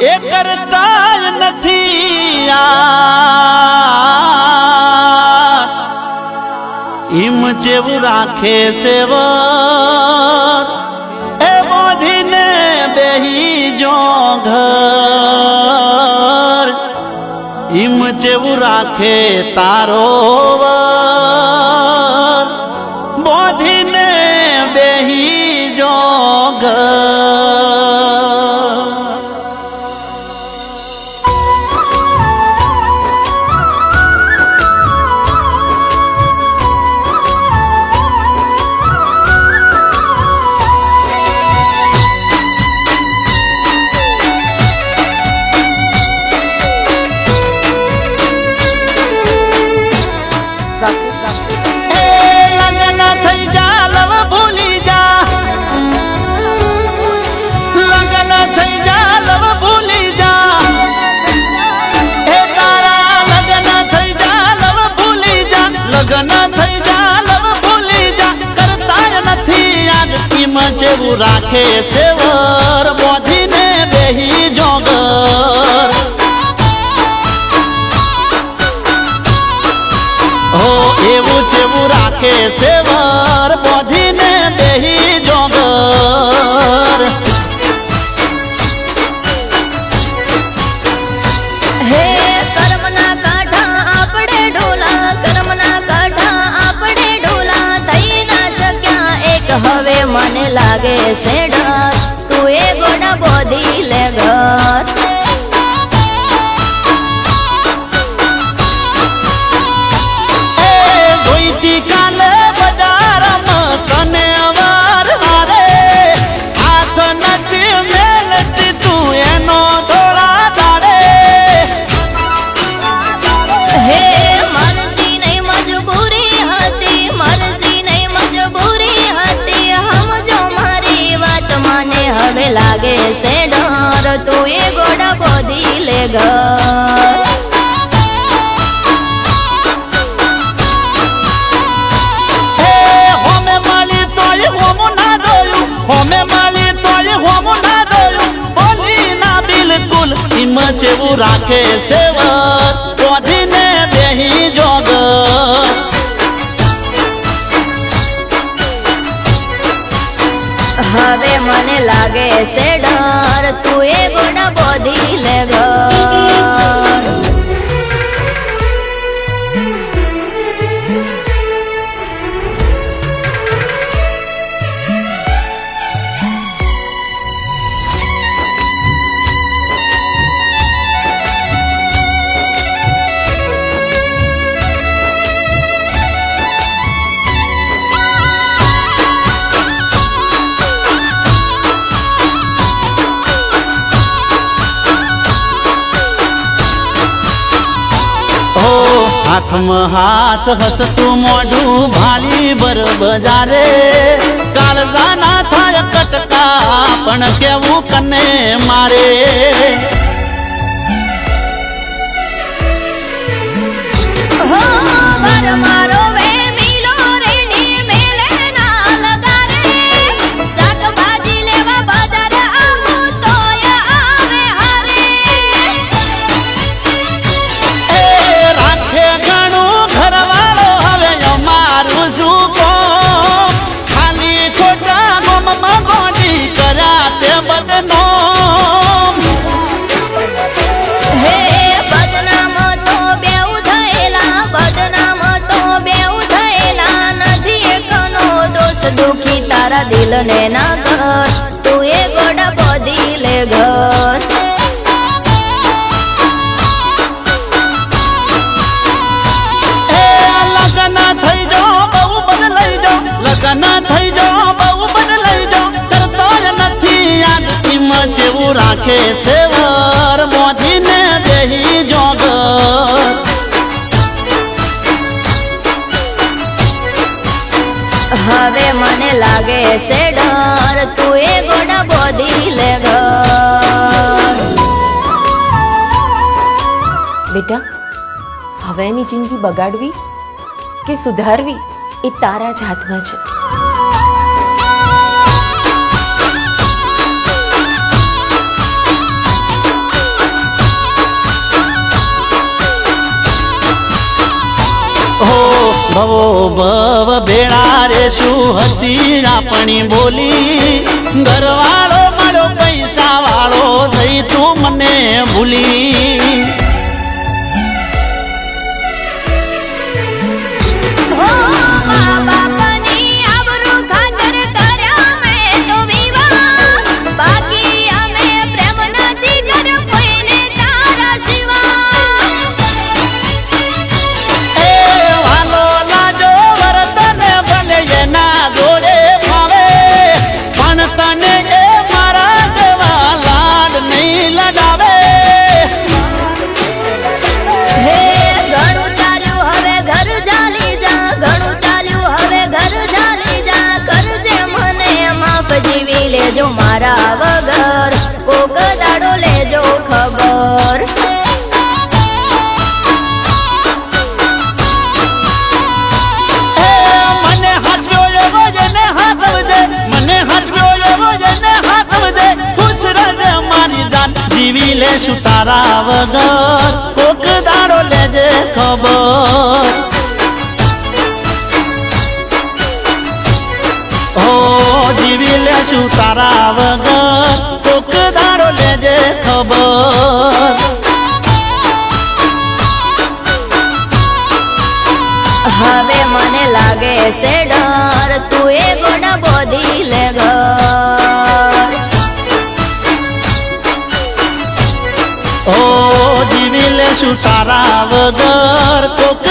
એ કરતા નથી ઈમ જેવું રાખે સેવર એ બોધીને બેહી જો ઘર ઈમ જેવું રાખે તારો વર બોધીને બેહી જો ઘર જેવું રાખે સેવર બોધીને બેહી જોગર હો એવું જેવું રાખે સેવર બોધીને બેહી જોગર હે કર્મના કાઢા આપણે ડોલા કર્મના કાઢા આપણે ડોલા થઈ ના શક્યા એક હવે મને લાગે છે ડર તું એ ગોડા બોધી લે ઘર જોઈતી કાલે બજારમાં તને અવાર હારે હાથ નથી મેલતી તું એનો થોડા દાડે હે મરજી નહીં મજબૂરી હતી મરજી નહીં મજબૂરી હતી સમજો મારી વાત મને હવે લાગે છે ડર તું એ ગોડા બોધી લે ઘર હોમે માલી તોય હોમું ના જોયું હોમે માલી તોય હોમું ના જોયું બોલી ના બિલકુલ ઈમ જેવું રાખે સેવર બોધીને બેહી જોગર હવે મને લાગે છે ડર તું એ ગોડા બોધી લે ઘર હાથમાં હાથ હસતું મોઢું ભાલી બર બજારે કાળજા ના થાય કટકા પણ કેવું કને મારે હો વાર મારો વે મિલો રેડી મેલે ના લગારે શાકભાજી લેવા બજાર આવું તોય આવે હારે એ રાખે ઘણું ઘરવાળો હવે અમારું શું કોમ ખાલી ખોટા ગોમમાં ગોડી કર્યા તે બદનામ હે બદનામ તો બેઉ થયેલા નથી એકનો દોષ દુખી તારા દિલને ના કર તું એ ગોડા બોધી લે ઘર લગન થઈ જાઓ બહુ બદલાઈ જાઓ લગન થઈ જાઓ બહુ બદલાઈ જાઓ કરતો નથી યાદ ઈમ જેવું રાખે સેવર બોધીને બેહી જોગર હવે મને લાગે છે ડર તું એ ગોડા બોધી લે ઘર બેટા હવે એની જિંદગી બગાડવી કે સુધારવી એ તારા જ હાથમાં છે ભવો ભવ ભેળા રે શું હતી આપણી બોલી ઘરવાળો મારો પૈસા વાળો થઈ તું મને ભૂલી હો મા બાપની આબરૂ ખાતર કર્યા મેં તો વિવાહ બાકી અમે પ્રેમ નથી કર્યો કોઈને તારા સિવા એ વાલો લાજો વર્તન ભલે એના જોડે ફાવે પણ તને એ મારા જેવા લાડ નહીં લડાવે હે ઘણું ચાલ્યું હવે ઘર ચાલી જા ઘણું ચાલ્યું હવે ઘર ચાલી જા કરજે મને માફ જીવી લેજો મારા વગર કોક દાડો લેજો ખબર મને હાચવ્યો એવો જેને હાથવજે મને હાચવ્યો એવો જેને હાથવજે ખુશ રહેજે મારી જાન જીવી લેશું તારા વગર કોક દાડો લેજે ખબર ઓ જીવી લેશું તારા વગર કોક દાડો લેજે ખબર હવે મને લાગે છે ડર તું એ ગોડા બોધી લે ઘર ઓ જીવી લેશું તારા વગર કોક